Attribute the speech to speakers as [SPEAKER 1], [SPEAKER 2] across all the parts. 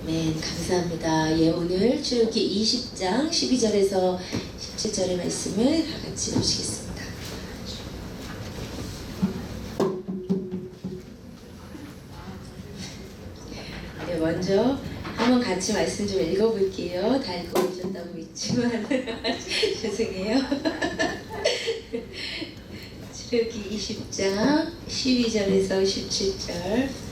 [SPEAKER 1] 네, 감사합니다. 예, 오늘 출애굽기 20장 12절에서 17절의 말씀을 다 같이 보시겠습니다. 네, 먼저 한번 같이 말씀 좀 읽어볼게요. 다 읽어보셨다고 있지만 죄송해요. 출애굽기 20장 12절에서 17절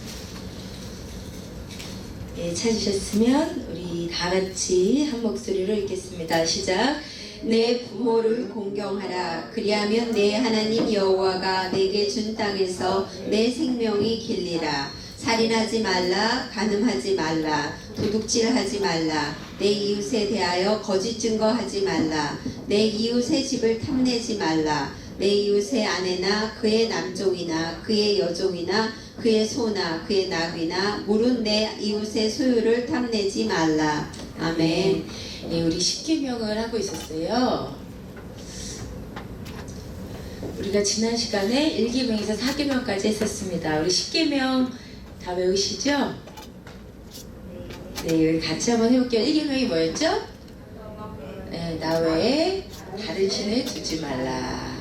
[SPEAKER 1] 예, 찾으셨으면 우리 다 같이 한 목소리로 읽겠습니다. 시작.
[SPEAKER 2] 내 부모를 공경하라. 그리하면 내 하나님 여호와가 내게 준 땅에서 내 생명이 길리라. 살인하지 말라. 간음하지 말라. 도둑질하지 말라. 내 이웃에 대하여 거짓 증거하지 말라. 내 이웃의 집을 탐내지 말라. 내 이웃의 아내나 그의 남종이나 그의 여종이나 그의 소나 그의 나귀나 물은 내 이웃의 소유를 탐내지 말라. 아멘.
[SPEAKER 1] 예, 우리 10계명을 하고 있었어요. 우리가 지난 시간에 1계명에서 4계명까지 했었습니다. 우리 10계명 다 외우시죠? 네, 우리 같이 한번 해볼게요. 1계명이 뭐였죠? 네, 나 외에 다른 신을 두지 말라.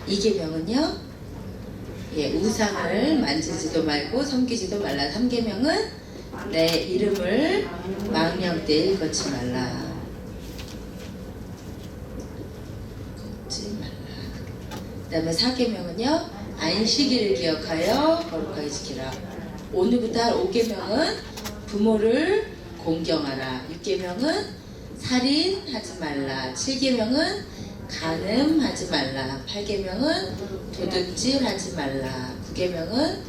[SPEAKER 1] 2계명은요? 예, 우상을 만지지도 말고 섬기지도 말라. 3계명은 내 이름을 망령되이 일컫지 말라. 걷지 말라. 그 다음에 4계명은요, 안식일을 기억하여 거룩하게 지키라. 오늘부터 5계명은 부모를 공경하라. 6계명은 살인하지 말라. 7계명은 간음하지 말라. 8계명은 도둑질하지 말라. 9계명은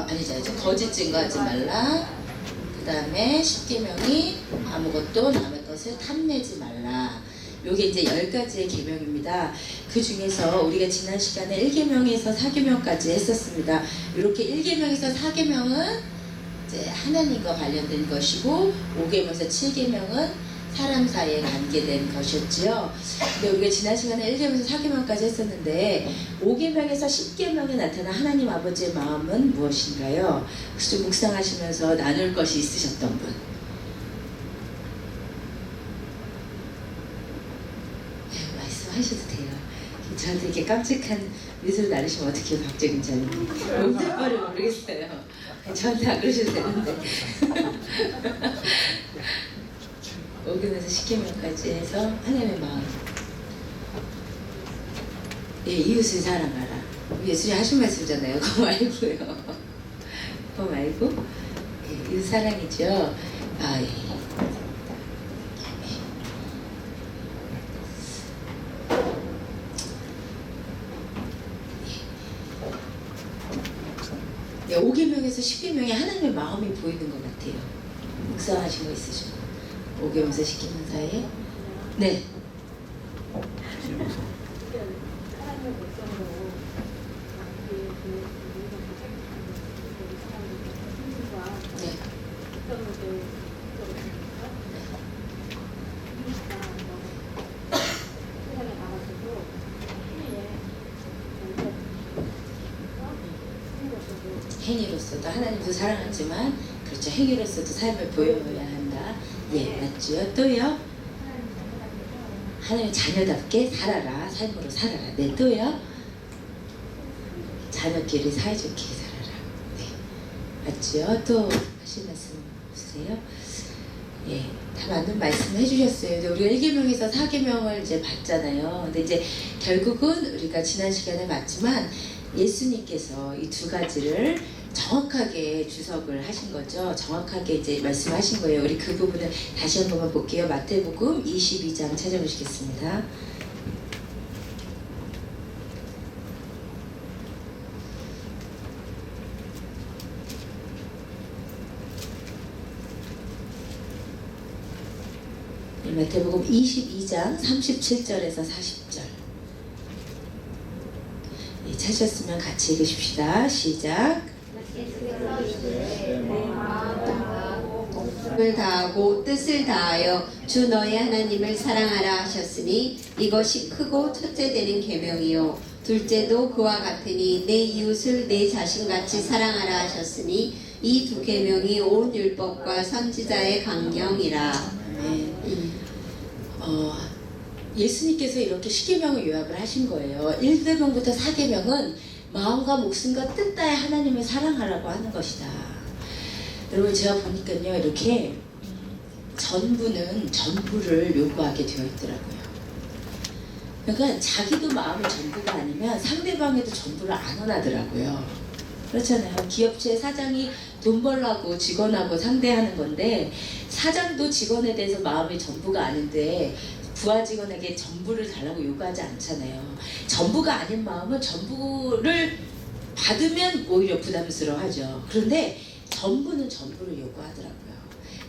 [SPEAKER 1] 아니죠. 거짓 증거하지 말라. 그 다음에 10계명이 아무것도 남의 것을 탐내지 말라. 요게 이제 10가지의 계명입니다. 그 중에서 우리가 지난 시간에 1계명에서 4계명까지 했었습니다. 이렇게 1계명에서 4계명은 이제 하나님과 관련된 것이고 5계명에서 7계명은 사람 사이에 관계된 것이었지요. 근데 우리가 지난 시간에 1계명에서 4계명까지 했었는데 5계명에서 10계명에 나타난 하나님 아버지의 마음은 무엇인가요? 혹시 좀 묵상하시면서 나눌 것이 있으셨던 분? 네, 말씀하셔도 돼요. 저한테 이렇게 깜찍한 미소를 나르시면 어떡해요, 박재균 자님. 뭔 말을 모르겠어요. 저한테 안 그러셔도 되는데. 5계명에서 10계명까지 해서 하나님의 마음. 예, 이웃을 사랑하라. 예수님 하신 말씀이잖아요. 그거 말고요. 그거 말고 예, 이웃 사랑이죠. 아, 예. 예, 5계명에서 10계명에 하나님의 마음이 보이는 것 같아요. 묵상하신 거 있으시죠? 5계명에서 10계명 사이에? 네. 행위로서도 하나님도 사랑하지만 그렇죠. 행위로서도 삶을 보여야 한다. 예, 맞죠. 또요. 하나님의 자녀답게 살아라. 삶으로 살아라. 네, 또요. 자녀끼리 사이좋게 살아라. 네, 맞죠. 또 하신 말씀 없으세요? 예, 다 맞는 말씀 해주셨어요. 우리가 1계명에서 4계명을 이제 봤잖아요. 근데 이제 결국은 우리가 지난 시간에 봤지만 예수님께서 이 두 가지를 정확하게 주석을 하신 거죠. 정확하게 이제 말씀하신 거예요. 우리 그 부분을 다시 한 번만 볼게요. 마태복음 22장 찾아보시겠습니다. 마태복음 22장 37절에서 40절 예, 찾으셨으면 같이 읽으십시다. 시작.
[SPEAKER 2] 마음을 다하고 뜻을 다하여 주 너의 하나님을 사랑하라 하셨으니 이것이 크고 첫째 되는 계명이요 둘째도 그와 같으니 내 이웃을 내 자신같이 사랑하라 하셨으니 이 두 계명이 온 율법과 선지자의 강령이라.
[SPEAKER 1] 네. 예수님께서 이렇게 십계명을 요약을 하신 거예요. 1계명부터 4계명은 마음과 목숨과 뜻 다해 하나님을 사랑하라고 하는 것이다. 여러분 제가 보니까요 이렇게 전부는 전부를 요구하게 되어 있더라고요. 그러니까 자기도 마음의 전부가 아니면 상대방에도 전부를 안 원하더라고요. 그렇잖아요. 기업체 사장이 돈 벌라고 직원하고 상대하는 건데 사장도 직원에 대해서 마음의 전부가 아닌데 부하 직원에게 전부를 달라고 요구하지 않잖아요. 전부가 아닌 마음은 전부를 받으면 오히려 부담스러워하죠. 그런데 전부는 전부를 요구하더라고요.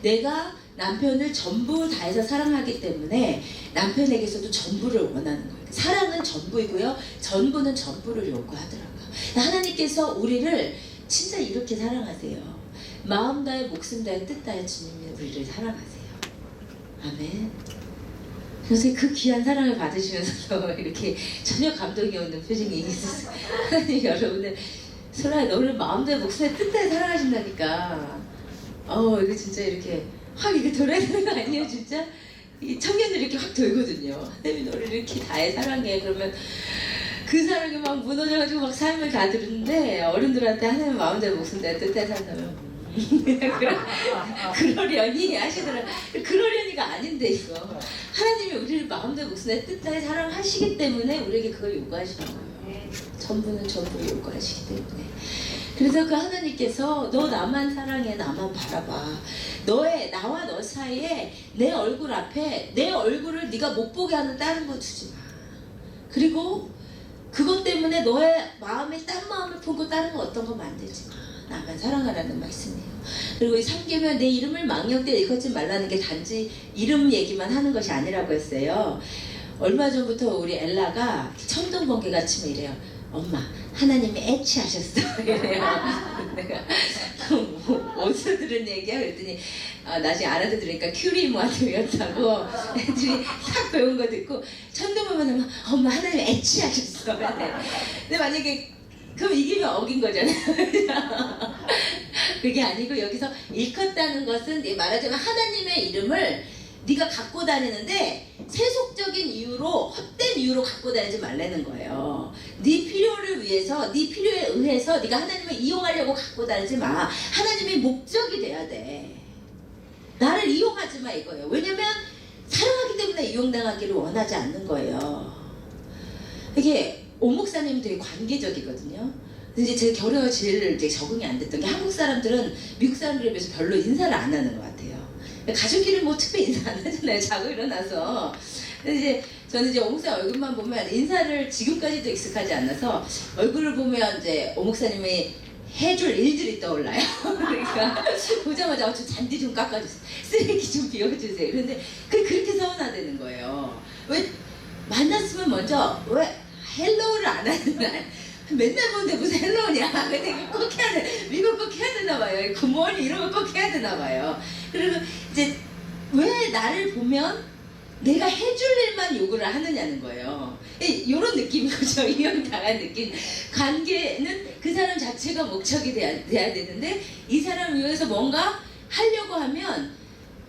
[SPEAKER 1] 내가 남편을 전부 다해서 사랑하기 때문에 남편에게서도 전부를 원하는 거예요. 사랑은 전부이고요. 전부는 전부를 요구하더라고요. 하나님께서 우리를 진짜 이렇게 사랑하세요. 마음 다해 목숨 다해 뜻 다해 주님이 우리를 사랑하세요. 아멘. 그래서 그 귀한 사랑을 받으시면서도 이렇게 전혀 감동이 없는 표정이 있었어요. 하나님 여러분들 소라야 너를 마음 다해 목숨 다해 뜻 다해 사랑하신다니까. 이거 진짜 이렇게 확 이게 돌아야 되는 거 아니에요 진짜? 이 청년들이 이렇게 확 돌거든요. 하나님이 너를 이렇게 다해 사랑해. 그러면 그 사랑이 막 무너져가지고 막 삶을 다 들었는데 어른들한테 하나님 마음대로 목숨 다해 뜻대로 산다면 그러려니 하시더라. 그러려니가 아닌데 이거 하나님이 우리를 마음대로 목숨 다해 뜻대로 사랑하시기 때문에 우리에게 그걸 요구하시는 거예요. 전부는 전부를 요구하시기 때문에. 그래서 그 하나님께서 너 나만 사랑해 나만 바라봐. 나와 너 사이에 내 얼굴 앞에 내 얼굴을 네가 못 보게 하는 다른 거 두지 마. 그리고 그것 때문에 너의 마음에 딴 마음을 품고 다른 거 어떤 거 만들지 마. 나만 사랑하라는 말씀이에요. 그리고 이 3계명 내 이름을 망령되이 일컫지 말라는 게 단지 이름 얘기만 하는 것이 아니라고 했어요. 얼마 전부터 우리 엘라가 천둥번개가 치면 이래요. 엄마 하나님이 애취하셨어 이래요. 내가 어디서 들은 얘기야? 그랬더니 나중에 알아들으니까 큐리모한테 배웠다고 애들이 싹 배운 거 듣고 천둥번개 하면 엄마 하나님이 애취하셨어. 근데 만약에 그럼 이기면 어긴 거잖아요. 그게 아니고 여기서 일컫다는 것은 말하자면 하나님의 이름을 네가 갖고 다니는데 세속적인 이유로 헛된 이유로 갖고 다니지 말라는 거예요. 네 필요를 위해서 네 필요에 의해서 네가 하나님을 이용하려고 갖고 다니지 마. 하나님의 목적이 돼야 돼. 나를 이용하지 마 이거예요. 왜냐면 사랑하기 때문에 이용당하기를 원하지 않는 거예요. 이게 오 목사님은 되게 관계적이거든요. 근데 제 결혼에 제일 이제 적응이 안 됐던 게 한국 사람들은 미국 사람들에 비해서 별로 인사를 안 하는 것 같아요. 가족끼리 뭐 특별히 인사 안 하잖아요. 자고 일어나서. 근데 이제 저는 이제 오 목사 얼굴만 보면 인사를 지금까지도 익숙하지 않아서 얼굴을 보면 이제 오 목사님이 해줄 일들이 떠올라요. 그러니까 보자마자 저 잔디 좀 깎아주세요. 쓰레기 좀 비워주세요. 그런데 그렇게 서운하다는 거예요. 왜 만났으면 먼저 왜 헬로우를 안 하는 날 맨날 보는데 무슨 헬로우냐. 근데 이거 꼭 해야 돼. 미국 꼭 해야 되나 봐요. 굿모닝 이런 거 꼭 해야 되나 봐요. 그리고 이제 왜 나를 보면 내가 해줄 일만 요구를 하느냐는 거예요. 이런 느낌인 거죠. 이용당한 느낌. 관계는 그 사람 자체가 목적이 돼야 되는데 이 사람을 위해서 뭔가 하려고 하면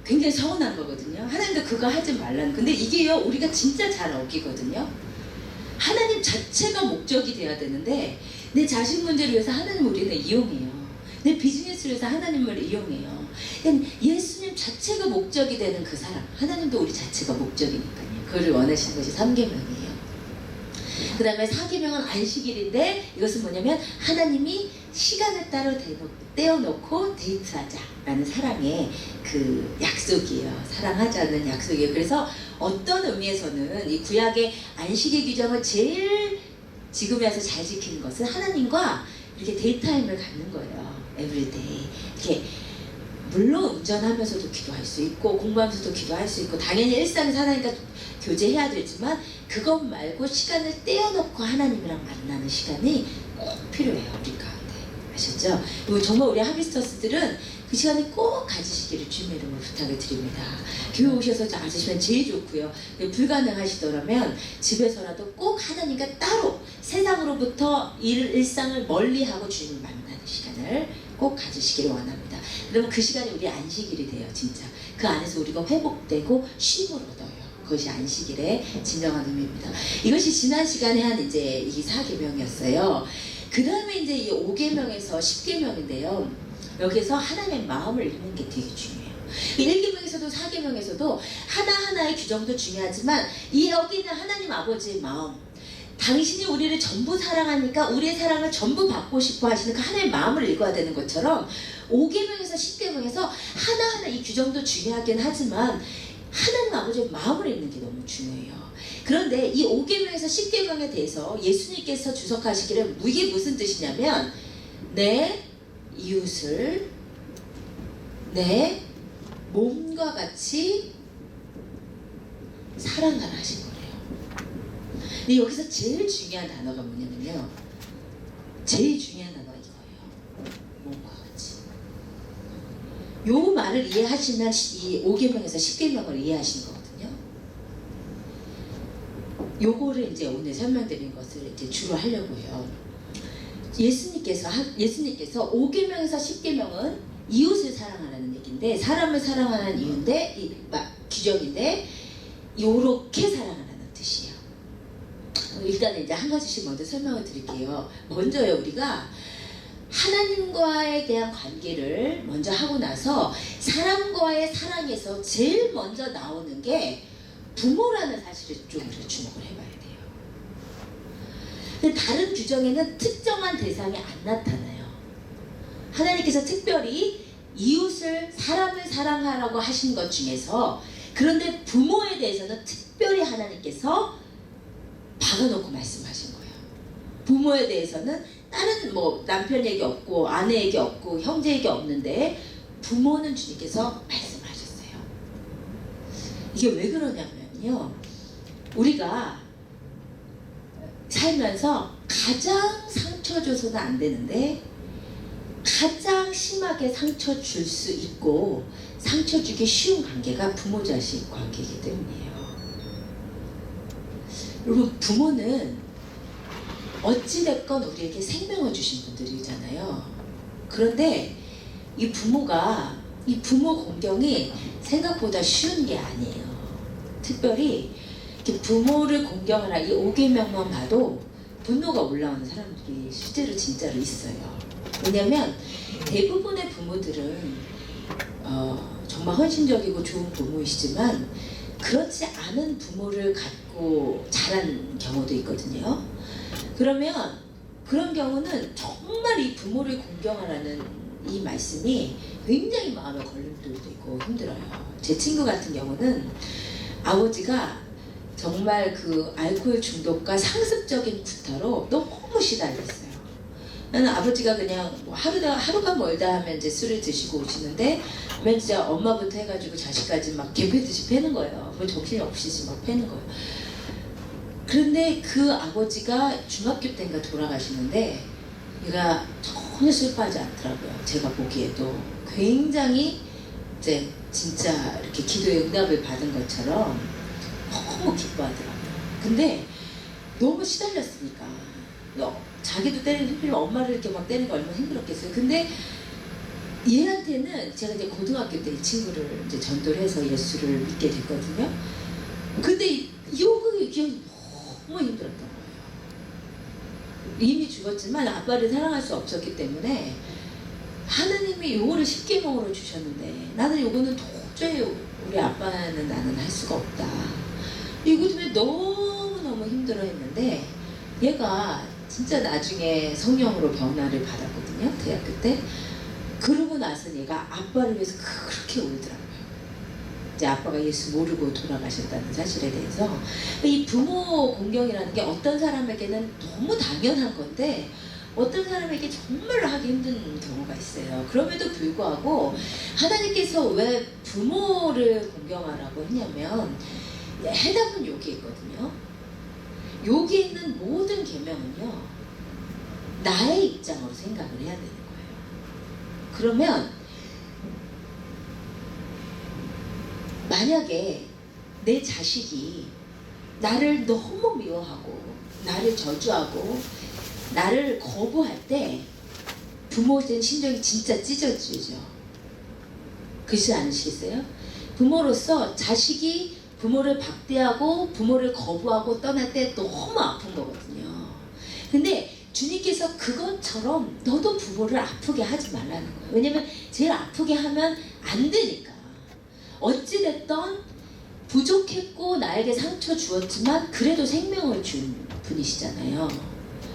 [SPEAKER 1] 굉장히 서운한 거거든요. 하나님도 그거 하지 말라는. 근데 이게요 우리가 진짜 잘 어기거든요. 하나님 자체가 목적이 돼야 되는데 내 자식 문제를 위해서 하나님 우리는 이용해요. 내 비즈니스를 위해서 하나님을 이용해요. 예수님 자체가 목적이 되는 그 사람, 하나님도 우리 자체가 목적이니까요. 그걸 원하시는 것이 3계명이에요. 그 다음에 4계명은 안식일인데 이것은 뭐냐면 하나님이 시간을 따로 떼어놓고 데이트하자라는 사랑의 그 약속이에요. 사랑하자는 약속이에요. 그래서 어떤 의미에서는 이 구약의 안식의 규정을 제일 지금에 와서 잘 지키는 것은 하나님과 이렇게 데이타임을 갖는 거예요. 에브리데이. 이렇게 물론 운전하면서도 기도할 수 있고 공부하면서도 기도할 수 있고 당연히 일상에서 하나님과 교제해야 되지만 그것 말고 시간을 떼어놓고 하나님이랑 만나는 시간이 꼭 필요해요. 우리 가운데. 아셨죠? 그리고 정말 우리 하비스터스들은 그 시간에 꼭 가지시기를 주님의 이름으로 부탁을 드립니다. 교회 오셔서 가지시면 제일 좋고요. 불가능하시더라면 집에서라도 꼭 하나님과 따로 세상으로부터 일상을 멀리하고 주님을 만나는 시간을 꼭 가지시기를 원합니다. 그러면 그 시간이 우리 안식일이 돼요. 진짜 그 안에서 우리가 회복되고 쉼을 얻어요. 그것이 안식일의 진정한 의미입니다. 이것이 지난 시간에 한 이제 이 4계명이었어요. 그 다음에 이제 이 5계명에서 10계명인데요. 여기서 하나님의 마음을 읽는 게 되게 중요해요. 1계명에서도 4계명에서도 하나하나의 규정도 중요하지만 이 여기는 하나님 아버지의 마음, 당신이 우리를 전부 사랑하니까 우리의 사랑을 전부 받고 싶어 하시는 그 하나님의 마음을 읽어야 되는 것처럼 5계명에서 10계명에서 하나하나 이 규정도 중요하긴 하지만 하나님 아버지의 마음을 읽는 게 너무 중요해요. 그런데 이 5계명에서 10계명에 대해서 예수님께서 주석하시기를 이게 무슨 뜻이냐면 내 이웃을 내 몸과 같이 사랑하라 하신 거예요. 근데 여기서 제일 중요한 단어가 뭐냐면요. 제일 중요한 단어가 이거예요. 몸과 같이. 요 말을 이해하시면 이 5계명에서 10계명을 이해하시는 거거든요. 요거를 이제 오늘 설명드린 것을 이제 주로 하려고 해요. 예수님께서 5계명에서 10계명은 이웃을 사랑하라는 얘기인데 사람을 사랑하는 이유인데 규정인데 요렇게 사랑하라는 뜻이에요. 일단 이제 한 가지씩 먼저 설명을 드릴게요. 먼저요, 우리가 하나님과에 대한 관계를 먼저 하고 나서 사람과의 사랑에서 제일 먼저 나오는 게 부모라는 사실을 좀 우리가 주목을 해봐야 돼요. 근데 다른 규정에는 특정한 대상이 안 나타나요. 하나님께서 특별히 이웃을 사람을 사랑하라고 하신 것 중에서 그런데 부모에 대해서는 특별히 하나님께서 박아놓고 말씀하신 거예요. 부모에 대해서는 다른 뭐 남편 얘기 없고 아내 얘기 없고 형제 얘기 없는데 부모는 주님께서 말씀하셨어요. 이게 왜 그러냐면요. 우리가 살면서 가장 상처 줘서는 안 되는데 가장 심하게 상처 줄 수 있고 상처 주기 쉬운 관계가 부모 자식 관계이기 때문이에요. 여러분 부모는 어찌됐건 우리에게 생명을 주신 분들이잖아요. 그런데 이 부모 공경이 생각보다 쉬운 게 아니에요. 특별히 부모를 공경하라 이 5계명만 봐도 분노가 올라오는 사람들이 실제로 진짜로 있어요. 왜냐면 대부분의 부모들은 정말 헌신적이고 좋은 부모이시지만 그렇지 않은 부모를 갖고 자란 경우도 있거든요. 그러면 그런 경우는 정말 이 부모를 공경하라는 이 말씀이 굉장히 마음에 걸림돌도 있고 힘들어요. 제 친구 같은 경우는 아버지가 정말 그 알코올 중독과 상습적인 구타로 너무 시달렸어요. 나는 아버지가 그냥 뭐 하루가 멀다 하면 이제 술을 드시고 오시는데 맨 진짜 엄마부터 해가지고 자식까지 막 개패듯이 패는 거예요. 뭐 정신이 없이지 막 패는 거예요. 그런데 그 아버지가 중학교 때인가 돌아가시는데 얘가 전혀 슬퍼하지 않더라고요. 제가 보기에도 굉장히 이제 진짜 이렇게 기도의 응답을 받은 것처럼 너무 기뻐하더라고요. 근데 너무 시달렸으니까 자기도 때리는 힘들면 엄마를 이렇게 막 때리는 거 얼마나 힘들었겠어요. 근데 얘한테는 제가 이제 고등학교 때 이 친구를 이제 전도를 해서 예수를 믿게 됐거든요. 근데 이 기억이 너무 힘들었던 거예요. 이미 죽었지만 아빠를 사랑할 수 없었기 때문에 하나님이 요거를 10계명으로 주셨는데 나는 요거는 도저히 우리 아빠는 나는 할 수가 없다. 이거 때문에 너무너무 힘들어 했는데 얘가 진짜 나중에 성령으로 변화를 받았거든요. 대학교 때. 그러고 나서 얘가 아빠를 위해서 그렇게 울더라고요. 이제 아빠가 예수 모르고 돌아가셨다는 사실에 대해서. 이 부모 공경이라는 게 어떤 사람에게는 너무 당연한 건데 어떤 사람에게 정말로 하기 힘든 경우가 있어요. 그럼에도 불구하고 하나님께서 왜 부모를 공경하라고 했냐면 해답은 여기 있거든요. 여기 있는 모든 계명은요 나의 입장으로 생각을 해야 되는 거예요. 그러면 만약에 내 자식이 나를 너무 미워하고 나를 저주하고 나를 거부할 때 부모된 심정이 진짜 찢어지죠. 그렇지 않으시겠어요? 부모로서 자식이 부모를 박대하고 부모를 거부하고 떠날 때 너무 아픈 거거든요. 근데 주님께서 그것처럼 너도 부모를 아프게 하지 말라는 거예요. 왜냐면 제일 아프게 하면 안 되니까. 어찌됐던 부족했고 나에게 상처 주었지만 그래도 생명을 준 분이시잖아요.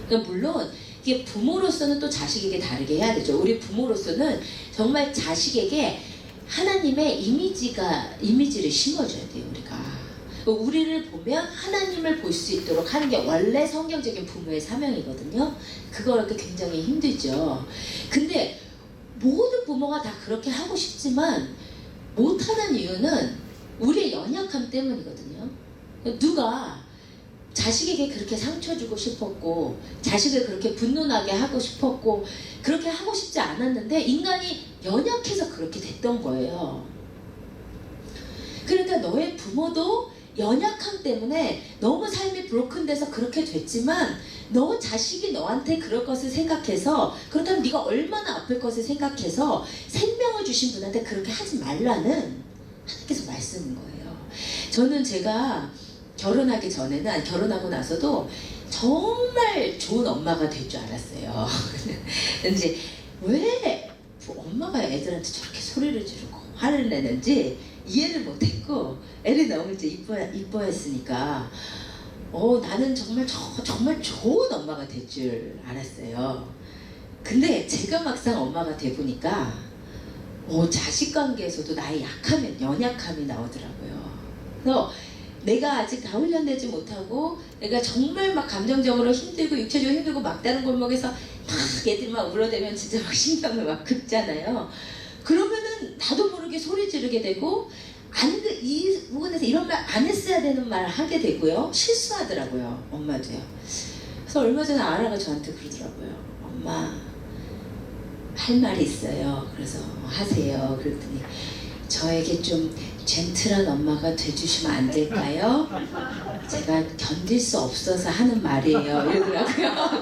[SPEAKER 1] 그러니까 물론 이게 부모로서는 또 자식에게 다르게 해야 되죠. 우리 부모로서는 정말 자식에게 하나님의 이미지를 심어줘야 돼요. 우리가 우리를 보면 하나님을 볼 수 있도록 하는 게 원래 성경적인 부모의 사명이거든요. 그거가 굉장히 힘들죠. 근데 모든 부모가 다 그렇게 하고 싶지만 못하는 이유는 우리의 연약함 때문이거든요. 누가 자식에게 그렇게 상처 주고 싶었고 자식을 그렇게 분노나게 하고 싶었고 그렇게 하고 싶지 않았는데 인간이 연약해서 그렇게 됐던 거예요. 그러니까 너의 부모도 연약함 때문에 너무 삶이 브로큰돼서 그렇게 됐지만 너 자식이 너한테 그럴 것을 생각해서 그렇다면 네가 얼마나 아플 것을 생각해서 생명을 주신 분한테 그렇게 하지 말라는 하나님께서 말씀인 거예요. 저는 제가 결혼하기 전에는 아니 결혼하고 나서도 정말 좋은 엄마가 될 줄 알았어요. 근데 이제 왜 엄마가 애들한테 저렇게 소리를 지르고 화를 내는지 이해를 못했고 애를 너무 이제 이뻐했으니까 나는 정말 좋은 엄마가 될 줄 알았어요. 근데 제가 막상 엄마가 돼 보니까 자식 관계에서도 나의 연약함이 나오더라고요. 그래서 내가 아직 다 훈련되지 못하고 내가 정말 막 감정적으로 힘들고 육체적으로 힘들고 막다른 골목에서 막 애들 막 울어대면 진짜 막 심장을 막 긁잖아요. 그러면은 나도 모르게 소리 지르게 되고 이 부분에서 이런 말 안 했어야 되는 말 하게 되고요. 실수하더라고요. 엄마도요. 그래서 얼마 전에 아라가 저한테 그러더라고요. 엄마 할 말이 있어요. 그래서 하세요. 그랬더니 저에게 좀 젠틀한 엄마가 돼주시면 안 될까요? 제가 견딜 수 없어서 하는 말이에요. 이러더라고요.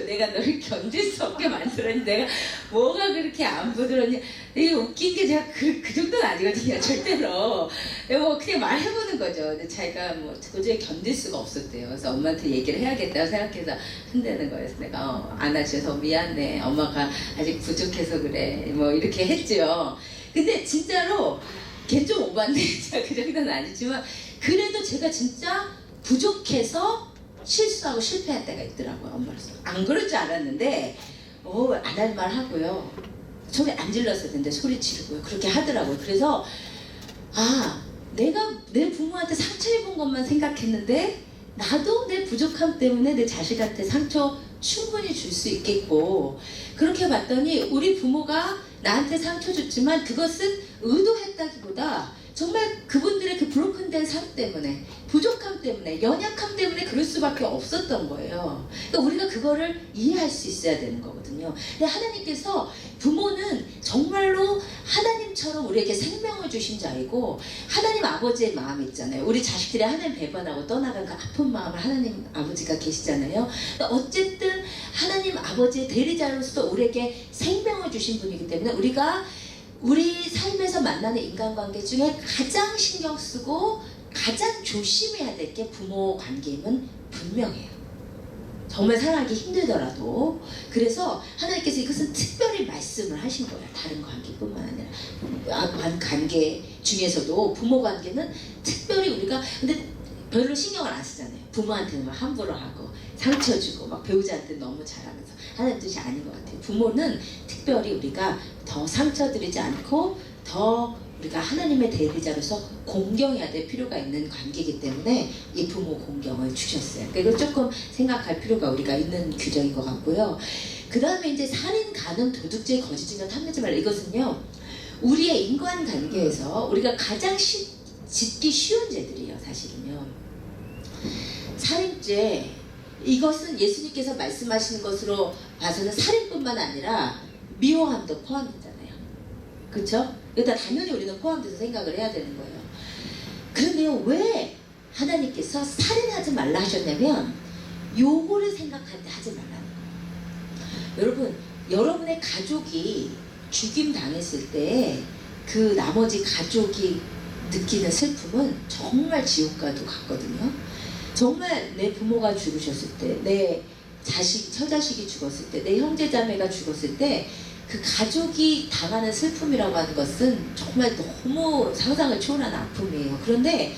[SPEAKER 1] 내가 너를 견딜 수 없게 만들었니? 내가 뭐가 그렇게 안 부드럽니? 이게 웃긴 게 제가 그 정도는 아니거든요. 절대로. 그냥 말해보는 거죠. 근데 자기가 도저히 견딜 수가 없었대요. 그래서 엄마한테 얘기를 해야겠다고 생각해서 한다는 거예요. 그래서 내가 안아줘서 미안해. 엄마가 아직 부족해서 그래. 이렇게 했죠. 근데 진짜로 걔 좀 오반데 제가 그 정도는 아니지만 그래도 제가 진짜 부족해서 실수하고 실패할 때가 있더라고요. 엄마로서 안 그럴 줄 알았는데 안 할 말 하고요. 소리 안 질렀어야 되는데 소리 지르고요. 그렇게 하더라고요. 그래서 내가 내 부모한테 상처 입은 것만 생각했는데 나도 내 부족함 때문에 내 자식한테 상처 충분히 줄 수 있겠고 그렇게 봤더니 우리 부모가 나한테 상처 줬지만 그것은 의도했다기보다 정말 그분들의 그 브로큰된 삶 때문에 부족함 때문에 연약함 때문에 그럴 수밖에 없었던 거예요. 그러니까 우리가 그거를 이해할 수 있어야 되는 거거든요. 근데 하나님께서 부모는 정말로 하나님처럼 우리에게 생명을 주신 자이고 하나님 아버지의 마음이 있잖아요. 우리 자식들이 하나님 배반하고 떠나간 그 아픈 마음을 하나님 아버지가 계시잖아요. 그러니까 어쨌든 하나님 아버지의 대리자로서 우리에게 생명을 주신 분이기 때문에 우리가 우리 삶에서 만나는 인간관계 중에 가장 신경 쓰고 가장 조심해야 될 게 부모 관계임은 분명해요. 정말 사랑하기 힘들더라도. 그래서 하나님께서 이것은 특별히 말씀을 하신 거예요. 다른 관계뿐만 아니라 관계 중에서도 부모 관계는 특별히 우리가 근데 별로 신경을 안 쓰잖아요. 부모한테는 막 함부로 하고 상처 주고 막 배우자한테 너무 잘하면서 하는 뜻이 아닌 것 같아요. 부모는 특별히 우리가 더 상처 드리지 않고 더 우리가 하나님의 대리자로서 공경해야 될 필요가 있는 관계이기 때문에 이 부모 공경을 주셨어요. 그러니까 이걸 조금 생각할 필요가 우리가 있는 규정인 것 같고요. 그 다음에 이제 살인, 간음, 도둑질, 거짓 증거, 탐내지 말라. 이것은요 우리의 인간관계에서 우리가 가장 짓기 쉬운 죄들이에요. 사실은요 살인죄 이것은 예수님께서 말씀하시는 것으로 봐서는 살인뿐만 아니라 미워함도 포함되잖아요. 그렇죠? 일단 당연히 우리는 포함돼서 생각을 해야 되는 거예요. 그런데요, 왜 하나님께서 살인하지 말라 하셨냐면 요거를 생각할 때 하지 말라는 거예요. 여러분, 여러분의 가족이 죽임 당했을 때 그 나머지 가족이 느끼는 슬픔은 정말 지옥과도 같거든요. 정말 내 부모가 죽으셨을 때, 내 자식, 처자식이 죽었을 때, 내 형제자매가 죽었을 때 그 가족이 당하는 슬픔이라고 하는 것은 정말 너무 상상을 초월한 아픔이에요. 그런데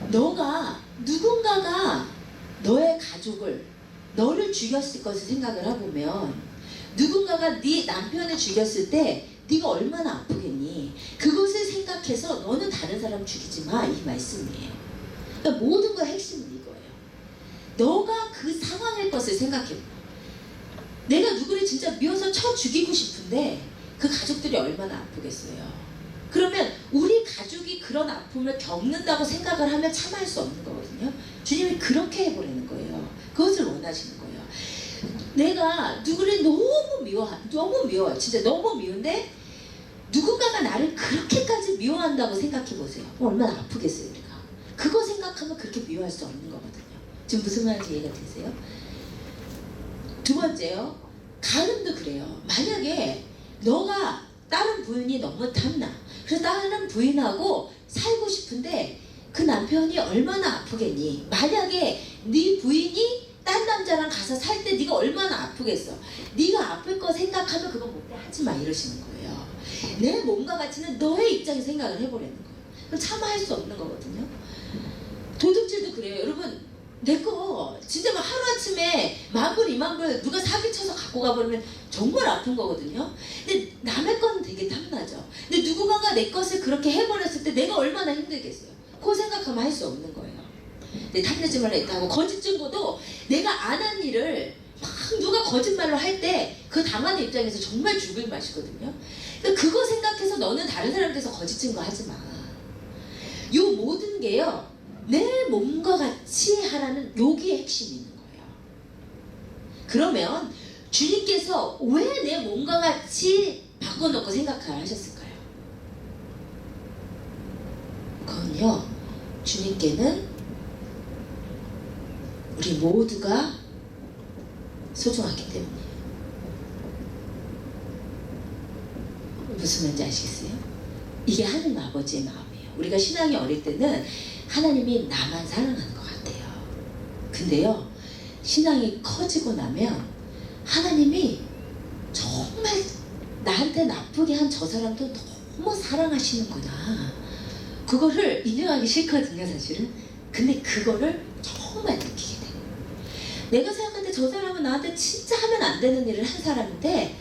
[SPEAKER 1] 누군가가 너의 가족을, 너를 죽였을 것을 생각을 해보면, 누군가가 네 남편을 죽였을 때 네가 얼마나 아프겠니? 그것을 생각해서 너는 다른 사람 죽이지 마, 이 말씀이에요. 그러니까 모든 거 핵심은 이거예요. 너가 그 상황의 것을 생각해봐. 내가 누구를 진짜 미워서 쳐 죽이고 싶은데 그 가족들이 얼마나 아프겠어요. 그러면 우리 가족이 그런 아픔을 겪는다고 생각을 하면 참을 수 없는 거거든요. 주님이 그렇게 해보라는 거예요. 그것을 원하시는 거예요. 내가 누구를 너무 미워요. 진짜 너무 미운데 누군가가 나를 그렇게까지 미워한다고 생각해 보세요. 얼마나 아프겠어요, 우리가. 그거 생각하면 그렇게 미워할 수 없는 거거든요. 지금 무슨 말인지 이해가 되세요? 두 번째요, 가늠도 그래요. 만약에 너가 다른 부인이 너무 탐나, 그래서 다른 부인하고 살고 싶은데 그 남편이 얼마나 아프겠니? 만약에 네 부인이 딴 남자랑 가서 살 때 네가 얼마나 아프겠어? 네가 아플 거 생각하면 그거 못해, 하지 마, 이러시는 거예요. 내 몸과 가치는 너의 입장에서 생각을 해보라는 거예요. 그럼 참아할 수 없는 거거든요. 도둑질도 그래요. 여러분, 내 거 진짜 막 하루아침에 10,000불, 20,000불 누가 사기쳐서 갖고 가버리면 정말 아픈 거거든요. 근데 남의 거는 되게 탐나죠. 근데 누군가가 내 것을 그렇게 해버렸을 때 내가 얼마나 힘들겠어요. 그거 생각하면 할 수 없는 거예요. 근데 탐내지 말라 했다고 거짓 증거도 내가 안 한 일을 막 누가 거짓말로 할 때 그 당하는 입장에서 정말 죽을 맛이거든요. 그러니까 그거 생각해서 너는 다른 사람한테서 거짓 증거 하지 마. 요 모든 게요, 내 몸과 같이 하라는 여기에 핵심이 있는 거예요. 그러면 주님께서 왜 내 몸과 같이 바꿔놓고 생각하라 하셨을까요? 그건요, 주님께는 우리 모두가 소중하기 때문이에요. 무슨 말인지 아시겠어요? 이게 하나님 아버지의 마음이에요. 우리가 신앙이 어릴 때는 하나님이 나만 사랑하는 것 같아요. 근데요, 신앙이 커지고 나면 하나님이 정말 나한테 나쁘게 한 저 사람도 너무 사랑하시는구나, 그거를 인정하기 싫거든요, 사실은. 근데 그거를 정말 느끼게 돼요. 내가 생각할 때 저 사람은 나한테 진짜 하면 안 되는 일을 한 사람인데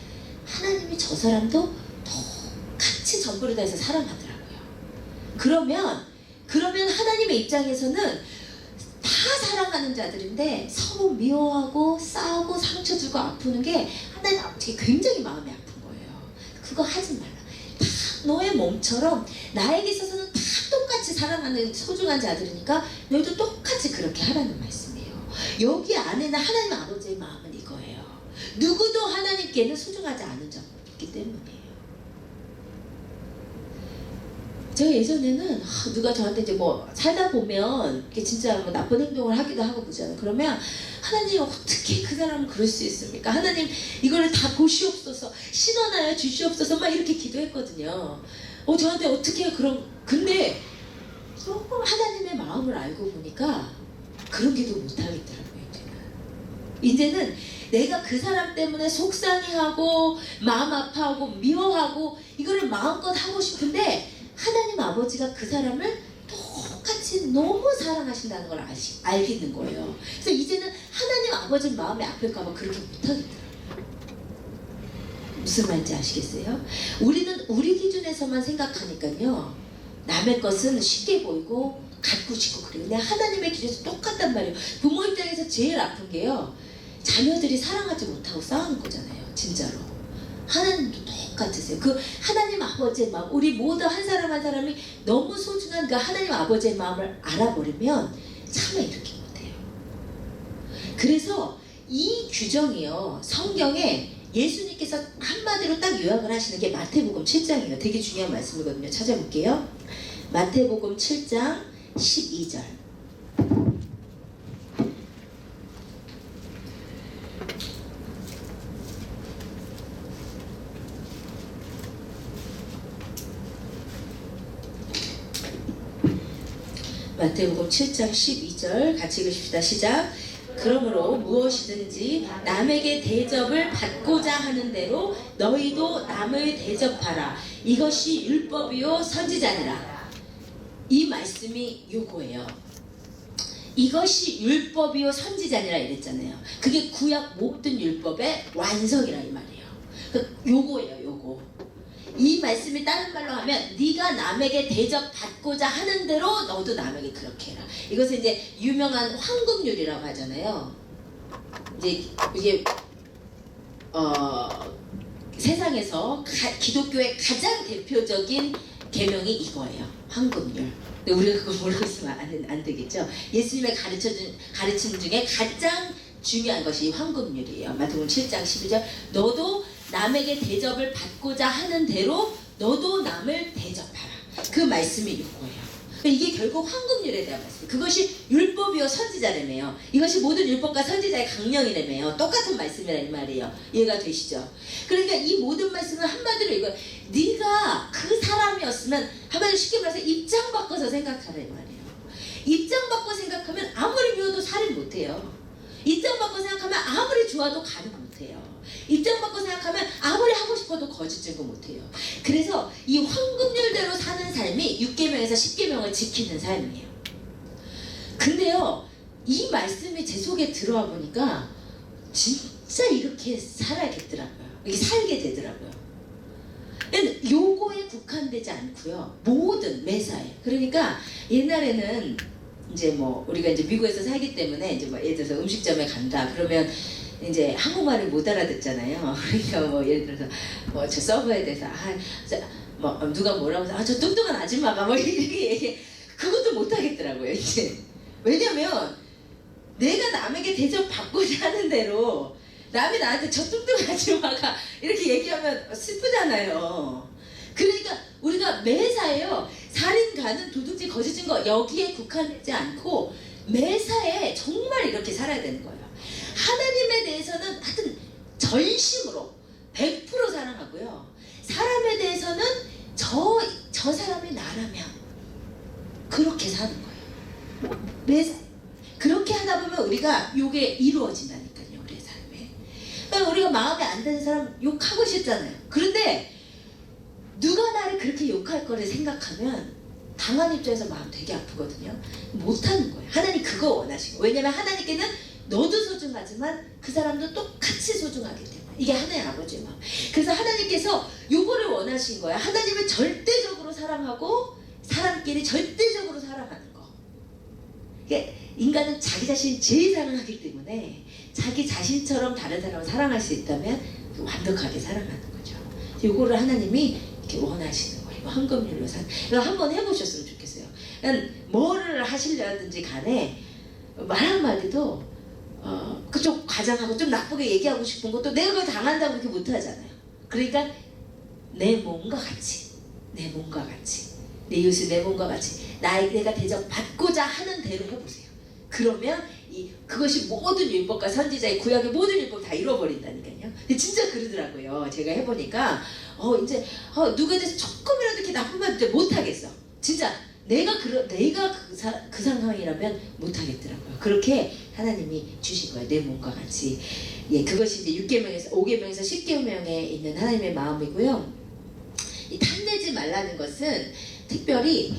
[SPEAKER 1] 하나님이 저 사람도 똑같이 전부를 다해서 사랑하더라고요. 그러면 하나님의 입장에서는 다 사랑하는 자들인데 서로 미워하고 싸우고 상처 주고 아프는 게 하나님 아버지가 굉장히 마음이 아픈 거예요. 그거 하지 말라. 다 너의 몸처럼 나에게 있어서는 다 똑같이 사랑하는 소중한 자들이니까 너희도 똑같이 그렇게 하라는 말씀이에요. 여기 안에는 하나님 아버지의 마음은 이거예요. 누구도 하나님께는 소중하지 않은 적 없기 때문이에요. 제가 예전에는 누가 저한테 이제 뭐 살다 보면 이게 진짜 뭐 나쁜 행동을 하기도 하고 그러잖아요. 그러면 하나님, 어떻게 그 사람은 그럴 수 있습니까? 하나님, 이거를 다 보시옵소서, 신원하여 주시옵소서, 막 이렇게 기도했거든요. 저한테 어떻게 근데 조금 하나님의 마음을 알고 보니까 그런 기도 못 하겠더라고요. 이제는 내가 그 사람 때문에 속상해하고 마음 아파하고 미워하고 이거를 마음껏 하고 싶은데 하나님 아버지가 그 사람을 똑같이 너무 사랑하신다는 걸 알겠는 거예요. 그래서 이제는 하나님 아버지 마음이 아플까봐 그렇게 못하겠더라고요. 무슨 말인지 아시겠어요? 우리는 우리 기준에서만 생각하니까요, 남의 것은 쉽게 보이고 갖고 싶고 그래요. 근데 하나님의 기준에서 똑같단 말이에요. 부모 입장에서 제일 아픈 게요, 자녀들이 사랑하지 못하고 싸우는 거잖아요. 진짜로. 하나님도 똑같으세요. 그 하나님 아버지의 마음, 우리 모두 한 사람 한 사람이 너무 소중한 그 하나님 아버지의 마음을 알아버리면 참아 이렇게 못해요. 그래서 이 규정이요. 성경에 예수님께서 한마디로 딱 요약을 하시는 게 마태복음 7장이에요. 되게 중요한 말씀이거든요. 찾아볼게요. 마태복음 7장 12절. 마태복음 7장 12절 같이 읽으십시다. 시작. 그러므로 무엇이든지 남에게 대접을 받고자 하는 대로 너희도 남을 대접하라. 이것이 율법이요 선지자니라. 이 말씀이 요거예요. 이것이 율법이요 선지자니라 이랬잖아요. 그게 구약 모든 율법의 완성이라 이 말이에요. 요거예요. 요거. 이 말씀이 다른 말로 하면 네가 남에게 대접받고자 하는 대로 너도 남에게 그렇게 해라. 이것은 이제 유명한 황금률이라고 하잖아요. 이제 이게 세상에서 기독교의 가장 대표적인 계명이 이거예요. 황금률. 근데 우리가 그걸 모르고 있으면 안 되겠죠. 예수님의 가르침 중에 가장 중요한 것이 이 황금률이에요. 마태복음 7장 12절. 너도 남에게 대접을 받고자 하는 대로 너도 남을 대접하라. 그 말씀이 이거예요. 이게 결국 황금률에 대한 말씀. 그것이 율법이요 선지자라며요. 이것이 모든 율법과 선지자의 강령이라며요. 똑같은 말씀이라 이 말이에요. 이해가 되시죠? 그러니까 이 모든 말씀은 한마디로 이거 네가 그 사람이었으면 한마디로 쉽게 말해서 입장 바꿔서 생각하라 이 말이에요. 입장 바꿔 생각하면 아무리 미워도 살인 못해요. 입장 바꿔 생각하면 아무리 좋아도 가는 못해요. 입장 바꿔 생각하면 아무리 하고 싶어도 거짓 증거 못해요. 그래서 이 황금률대로 사는 삶이 6계명에서 10계명을 지키는 삶이에요. 근데요, 이 말씀이 제 속에 들어와 보니까 진짜 이렇게 살아야겠더라고요. 이게 살게 되더라고요. 요거에 국한되지 않고요. 모든 매사에. 그러니까 옛날에는 이제 뭐 우리가 이제 미국에서 살기 때문에 이제 뭐 예를 들어서 음식점에 간다 그러면 이제 한국말을 못 알아듣잖아요. 그러니까 뭐 예를 들어서 뭐 저 서버에 대해서 뭐 누가 뭐라고 해서 저 뚱뚱한 아줌마가 뭐 이렇게 얘기해. 그것도 못 하겠더라고요 이제. 왜냐면 내가 남에게 대접 받고자 하는 대로 남이 나한테 저 뚱뚱한 아줌마가 이렇게 얘기하면 슬프잖아요. 그러니까 우리가 매사에요. 살인, 가는, 도둑질, 거짓 증거 여기에 국한되지 않고 매사에 정말 이렇게 살아야 되는 거예요. 하나님에 대해서는 하여튼 전심으로 100% 사랑하고요. 사람에 대해서는 저 사람이 나라면 그렇게 사는 거예요. 매사 그렇게 하다 보면 우리가 요게 이루어진다니까요. 우리의 삶에. 그러니까 우리가 마음에 안 드는 사람 욕하고 싶잖아요. 그런데 누가 나를 그렇게 욕할 거를 생각하면 당한 입장에서 마음 되게 아프거든요. 못하는 거예요. 하나님 그거 원하시고. 왜냐면 하나님께는 너도 소중하지만 그 사람도 똑같이 소중하기 때문에. 이게 하나님 아버지의 마음. 그래서 하나님께서 요거를 원하신 거예요. 하나님을 절대적으로 사랑하고 사람끼리 절대적으로 사랑하는 거. 이게 인간은 자기 자신이 제일 사랑하기 때문에 자기 자신처럼 다른 사람을 사랑할 수 있다면 완벽하게 사랑하는 거죠. 요거를 하나님이 원하시는 거예요. 황금률로 산. 이거 한번 해보셨으면 좋겠어요. 뭐를 하시려든지 간에 말 한마디도 그쪽 과장하고 좀 나쁘게 얘기하고 싶은 것도 내가 그걸 당한다고 그렇게 못하잖아요. 그러니까 내 몸과 같이 내 이웃을 내 몸과 같이 내가 대접받고자 하는 대로 해보세요. 그러면 그것이 모든 율법과 선지자의 구약의 모든 율법 다 잃어버린다니까요. 근데 진짜 그러더라고요. 제가 해보니까 이제 누구에 대해서 조금이라도 이렇게 나쁜 말 못하겠어. 진짜 내가 그 상황이라면 못하겠더라고요. 그렇게 하나님이 주신 거예요. 내 몸과 같이. 예, 그것이 이제 6계명에서 5계명에서 10계명에 있는 하나님의 마음이고요. 이 탐내지 말라는 것은 특별히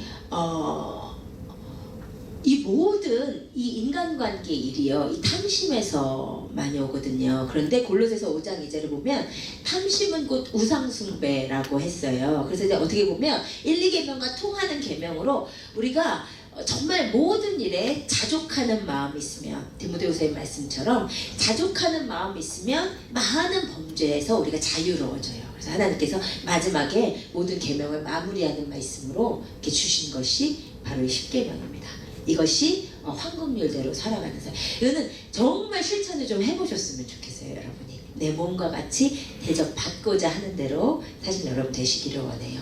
[SPEAKER 1] 이 모든 이 인간관계 일이요, 이 탐심에서 많이 오거든요. 그런데 골로새서 5장 2절을 보면 탐심은 곧 우상숭배라고 했어요. 그래서 이제 어떻게 보면 1, 2계명과 통하는 계명으로 우리가 정말 모든 일에 자족하는 마음이 있으면, 디모데후서의 말씀처럼 자족하는 마음이 있으면 많은 범죄에서 우리가 자유로워져요. 그래서 하나님께서 마지막에 모든 계명을 마무리하는 말씀으로 이렇게 주신 것이 바로 이 10계명입니다. 이것이 황금률대로 살아가는 삶. 이거는 정말 실천을 좀 해보셨으면 좋겠어요, 여러분이. 내 몸과 같이 대접받고자 하는 대로 사실 여러분 되시기를 원해요.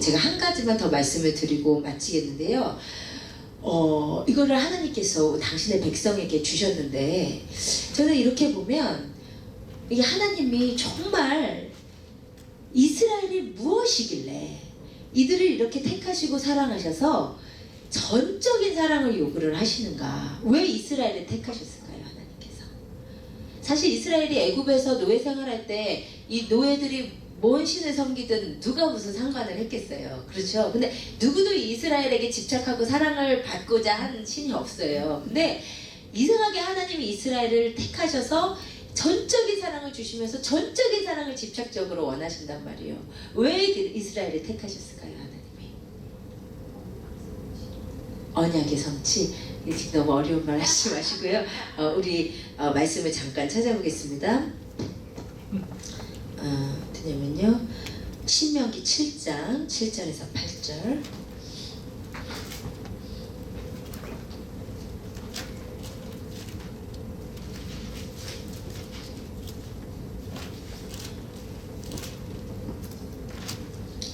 [SPEAKER 1] 제가 한 가지만 더 말씀을 드리고 마치겠는데요. 이거를 하나님께서 당신의 백성에게 주셨는데, 저는 이렇게 보면 이게 하나님이 정말 이스라엘이 무엇이길래 이들을 이렇게 택하시고 사랑하셔서 전적인 사랑을 요구를 하시는가? 왜 이스라엘을 택하셨을까요, 하나님께서? 사실 이스라엘이 애굽에서 노예 생활할 때 이 노예들이 뭔 신을 섬기든 누가 무슨 상관을 했겠어요. 그렇죠? 근데 누구도 이스라엘에게 집착하고 사랑을 받고자 하는 신이 없어요. 근데 이상하게 하나님이 이스라엘을 택하셔서 전적인 사랑을 주시면서 전적인 사랑을 집착적으로 원하신단 말이에요. 왜 이스라엘을 택하셨을까요, 하나님이? 언약의 성취. 너무 어려운 말 하지 마시고요. 우리 말씀을 잠깐 찾아보겠습니다. 뭐냐면요, 신명기 7장 7절에서 8절.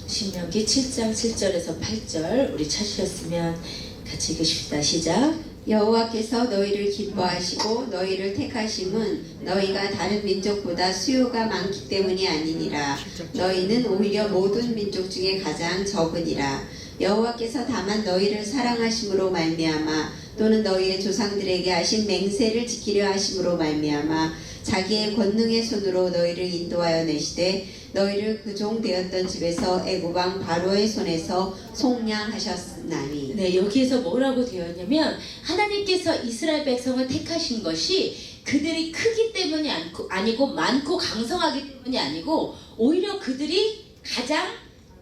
[SPEAKER 1] 신명기 7장 7절에서 8절 우리 찾으셨으면 같이 읽으십시다. 시작.
[SPEAKER 2] 여호와께서 너희를 기뻐하시고 너희를 택하심은 너희가 다른 민족보다 수요가 많기 때문이 아니니라. 너희는 오히려 모든 민족 중에 가장 적으니라. 여호와께서 다만 너희를 사랑하심으로 말미암아 또는 너희의 조상들에게 하신 맹세를 지키려 하심으로 말미암아 자기의 권능의 손으로 너희를 인도하여 내시되 너희를 그 종 되었던 집에서 애굽 왕 바로의 손에서 속량하셨나니.
[SPEAKER 1] 네, 여기에서 뭐라고 되어 있냐면 하나님께서 이스라엘 백성을 택하신 것이 그들이 크기 때문이 아니고 많고 강성하기 때문이 아니고 오히려 그들이 가장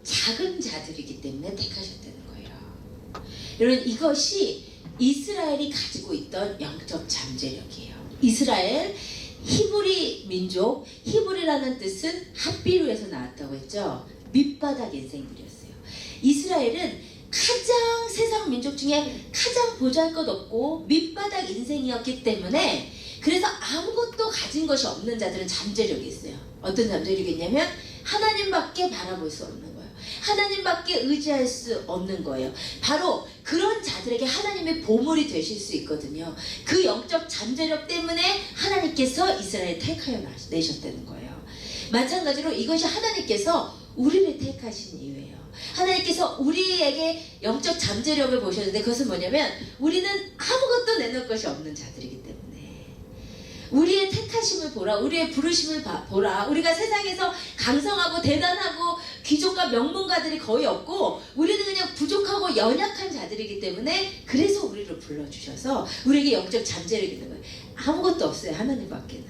[SPEAKER 1] 작은 자들이기 때문에 택하셨다는 거예요. 여러분, 이것이 이스라엘이 가지고 있던 영적 잠재력이에요. 이스라엘 히브리 민족, 히브리라는 뜻은 핫비루에서 나왔다고 했죠. 밑바닥 인생들이었어요. 이스라엘은 가장 세상 민족 중에 가장 보잘것없고 밑바닥 인생이었기 때문에 그래서 아무것도 가진 것이 없는 자들은 잠재력이 있어요. 어떤 잠재력이 있냐면 하나님밖에 바라볼 수 없는 거예요. 하나님밖에 의지할 수 없는 거예요. 바로 그런 자들에게 하나님의 보물이 되실 수 있거든요. 그 영적 잠재력 때문에 하나님께서 이스라엘을 택하여 내셨다는 거예요. 마찬가지로 이것이 하나님께서 우리를 택하신 이유예요. 하나님께서 우리에게 영적 잠재력을 보셨는데 그것은 뭐냐면 우리는 아무것도 내놓을 것이 없는 자들이기 때문에 우리의 택하심을 보라, 우리의 부르심을 보라. 우리가 세상에서 강성하고 대단하고 귀족과 명문가들이 거의 없고 우리는 그냥 부족하고 연약한 자들이기 때문에 그래서 우리를 불러주셔서 우리에게 영적 잠재력이 있는 거예요. 아무것도 없어요, 하나님밖에는.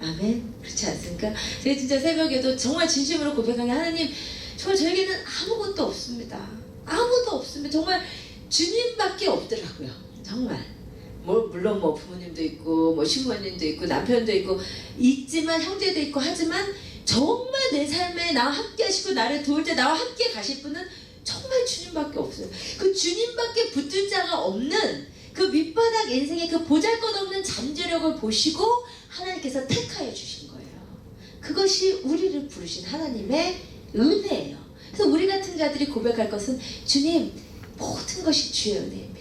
[SPEAKER 1] 아멘. 그렇지 않습니까? 제가 진짜 새벽에도 정말 진심으로 고백한 게 하나님, 정말 저에게는 아무것도 없습니다. 아무도 없습니다. 정말 주님밖에 없더라고요. 정말. 물론 부모님도 있고 신부님도 있고 남편도 있고 있지만 형제도 있고 하지만 정말 내 삶에 나와 함께 하시고 나를 도울 때 나와 함께 가실 분은 정말 주님밖에 없어요. 그 주님밖에 붙을 자가 없는 그 밑바닥 인생의 그 보잘것없는 잠재력을 보시고 하나님께서 택하여 주신 거예요. 그것이 우리를 부르신 하나님의 은혜예요. 그래서 우리 같은 자들이 고백할 것은 주님, 모든 것이 주의 은혜입니다.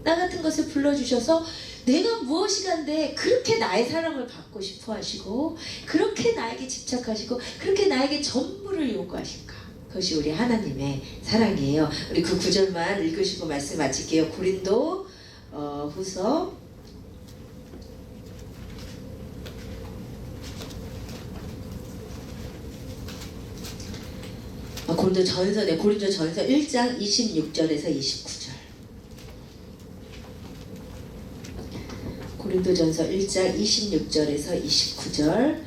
[SPEAKER 1] 나 같은 것을 불러주셔서 내가 무엇이간데 그렇게 나의 사랑을 받고 싶어 하시고 그렇게 나에게 집착하시고 그렇게 나에게 전부를 요구하실까? 그것이 우리 하나님의 사랑이에요. 우리 그 구절만 읽으시고 말씀 마칠게요. 고린도 후서 고린도전서 1장 26절에서 29절. 고린도전서 1장 26절에서 29절.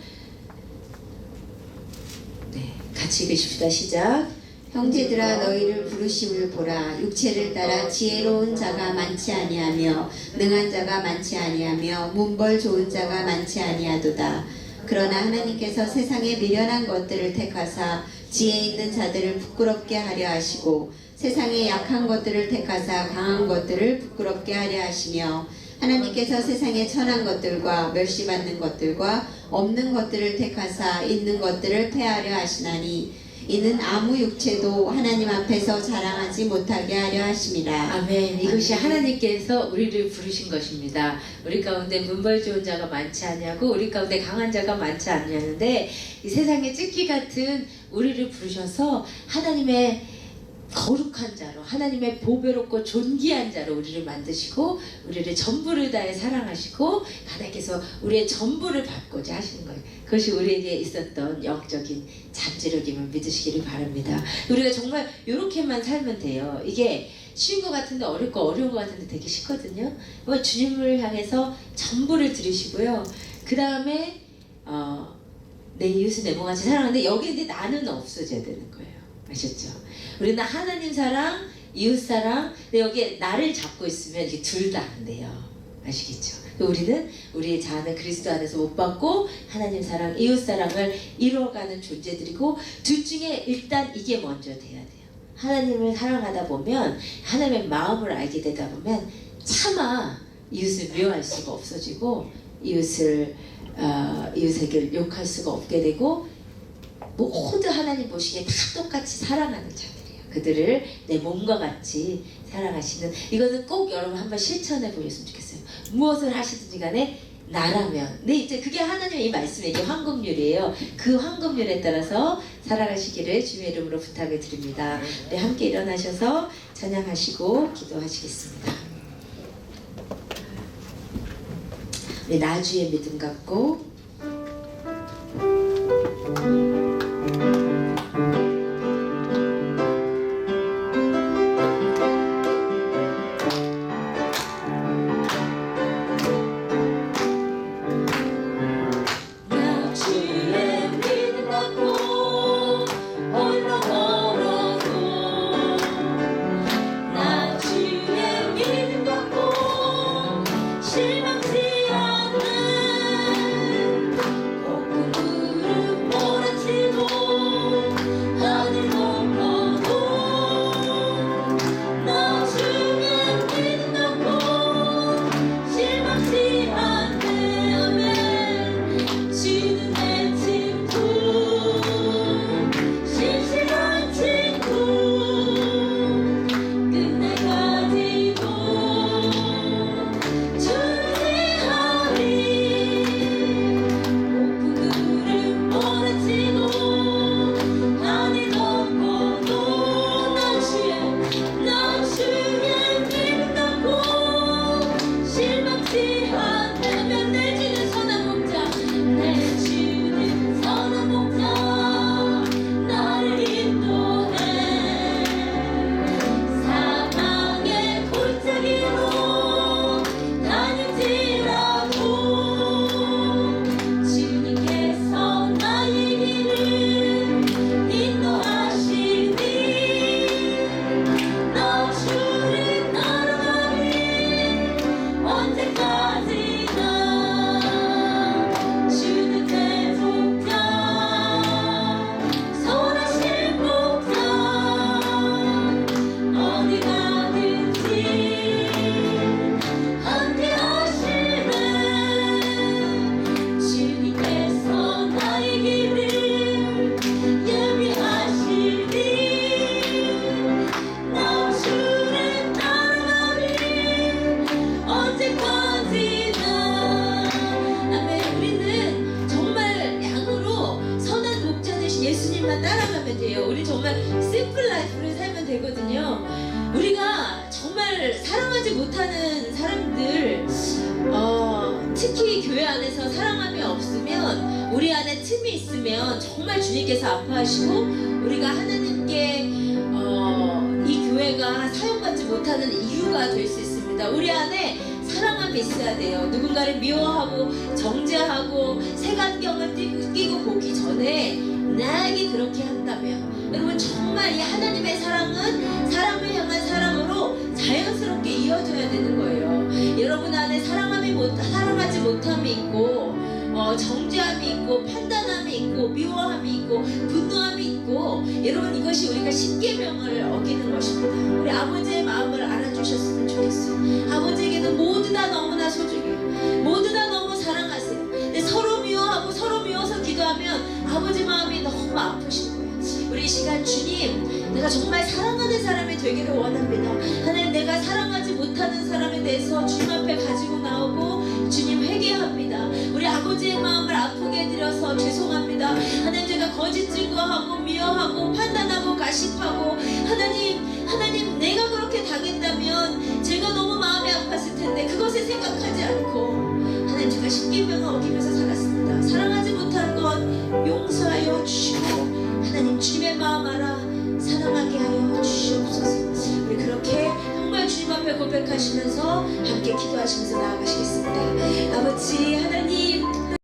[SPEAKER 1] 네, 같이 읽으십시다. 시작.
[SPEAKER 2] 형제들아, 너희를 부르심을 보라. 육체를 따라 지혜로운 자가 많지 아니하며 능한 자가 많지 아니하며 문벌 좋은 자가 많지 아니하도다. 그러나 하나님께서 세상에 미련한 것들을 택하사 지혜 있는 자들을 부끄럽게 하려 하시고 세상의 약한 것들을 택하사 강한 것들을 부끄럽게 하려 하시며 하나님께서 세상의 천한 것들과 멸시받는 것들과 없는 것들을 택하사 있는 것들을 폐하려 하시나니 이는 아무 육체도 하나님 앞에서 자랑하지 못하게 하려 하심이라.
[SPEAKER 1] 아멘. 이것이 하나님께서 우리를 부르신 것입니다. 우리 가운데 문벌 좋은 자가 많지 않냐고, 우리 가운데 강한 자가 많지 않냐는데, 이 세상에 찢기 같은 우리를 부르셔서 하나님의 거룩한 자로, 하나님의 보배롭고 존귀한 자로 우리를 만드시고 우리를 전부를 다해 사랑하시고 하나님께서 우리의 전부를 받고자 하시는 거예요. 그것이 우리에게 있었던 영적인 잠재력임을 믿으시기를 바랍니다. 우리가 정말 이렇게만 살면 돼요. 이게 쉬운 것 같은데 어려운 것 같은데 되게 쉽거든요. 주님을 향해서 전부를 드리시고요. 그 다음에 내 이웃을 내 몸같이 사랑하는데 여기에 이제 나는 없어져야 되는 거예요. 아셨죠? 우리는 하나님 사랑, 이웃 사랑, 근데 여기에 나를 잡고 있으면 이게 둘 다 안 돼요. 아시겠죠? 우리는 우리의 자아는 그리스도 안에서 못 받고 하나님 사랑, 이웃 사랑을 이루어가는 존재들이고 둘 중에 일단 이게 먼저 돼야 돼요. 하나님을 사랑하다 보면 하나님의 마음을 알게 되다 보면 차마 이웃을 미워할 수가 없어지고 이웃에게 욕할 수가 없게 되고 모두 하나님 보시기에 다 똑같이 사랑하는 자들이에요. 그들을 내 몸과 같이 사랑하시는, 이거는 꼭 여러분 한번 실천해 보셨으면 좋겠어요. 무엇을 하시든지 간에 나라면, 네, 이제 그게 하나님의 이 말씀이 이게 황금률이에요. 그 황금률에 따라서 살아가시기를 주의 이름으로 부탁을 드립니다. 네, 함께 일어나셔서 찬양하시고 기도하시겠습니다. 네, 나주의 믿음 갖고 되거든요. 우리가 정말 사랑하지 못하는 사람들, 특히 교회 안에서 사랑함이 없으면, 우리 안에 틈이 있으면 정말 주님께서 아파하시고 우리가 하나님께 이 교회가 사용받지 못하는 이유가 될 수 있습니다. 우리 안에 사랑함이 있어야 돼요. 누군가를 미워하고 정죄하고 색안경을 끼고 보기 전에 나에게 그렇게 한다면, 여러분 정말 이 하나님의 사랑은 사람을 향한 사랑으로 자연스럽게 이어져야 되는 거예요. 여러분 안에 사랑하지 못함이 있고 정죄함이 있고 판단함이 있고 미워함이 있고 분노함이 있고 여러분 이것이 우리가 십계명을 어기는 것입니다. 우리 아버지의 마음을 알아주셨으면 좋겠어요. 아버지에게는 모두 다 너무나 소중해요. 모두 다 너무 사랑하세요. 근데 서로 미워하고 서로 미워서 기도하면 아버지 마음이 너무 아프신 거예요. 우리 이 시간 주님, 내가 정말 사랑하는 사람이 되기를 원합니다. 하나님, 내가 사랑하지 못하는 사람에 대해서 주님 앞에 가지고 나오고 주님 회개합니다. 우리 아버지의 마음을 아프게 해드려서 죄송합니다. 하나님, 제가 거짓 증거하고 미워하고 판단하고 가십하고 하나님 내가 그렇게 당했다면 제가 너무 마음이 아팠을 텐데 그것을 생각하지 않고 하나님, 제가 십계명을 어기면서 살았습니다. 사랑하지 못한 것 용서하여 주시고 하나님, 주님의 마음 알아 사랑하게 하여 주시옵소서. 우리 그렇게 정말 주님 앞에 고백하시면서 함께 기도하시면서 나아가시겠습니다. 아버지 하나님,